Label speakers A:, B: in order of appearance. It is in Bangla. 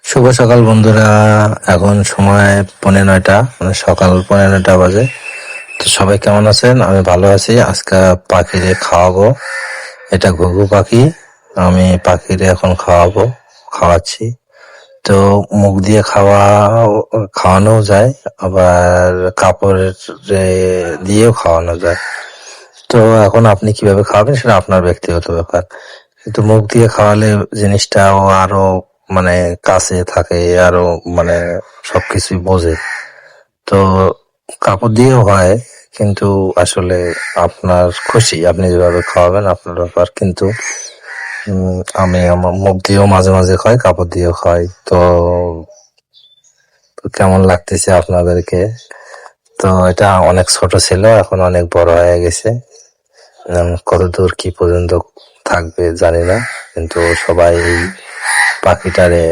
A: শুভ সকাল বন্ধুরা। এখন সময় 9:30, মানে সকাল 9:30 বাজে। তো সবাই কেমন আছেন? আমি ভালো আছি। আজকে পাখিরে খাওয়াবো। এটা ঘুঘু পাখি। আমি পাখিরে এখন খাওয়াচ্ছি। তো মুখ দিয়ে খাওয়ানো যায়, আবার কাপড় দিয়েও খাওয়ানো যায়। তো এখন আপনি কিভাবে খাওয়াবেন সেটা আপনার ব্যক্তিগত ব্যাপার, কিন্তু মুখ দিয়ে খাওয়ালে জিনিসটাও আরো মানে কাছে থাকে, আরো মানে সবকিছুই বোঝে। তো কাপড় দিয়েও হয়, কিন্তু আসলে আপনার খুশি, আপনি যেভাবে খাওয়াবেন আপনার ব্যাপার। কিন্তু আমি আমার মুখ দিয়েও মাঝে মাঝে খাই, কাপড় দিয়েও খাই। তো কেমন লাগতেছে আপনাদেরকে? তো এটা অনেক ছোট ছিল, এখন অনেক বড় হয়ে গেছে। কতদূর কি পর্যন্ত থাকবে জানি না, কিন্তু সবাই পাখিটারে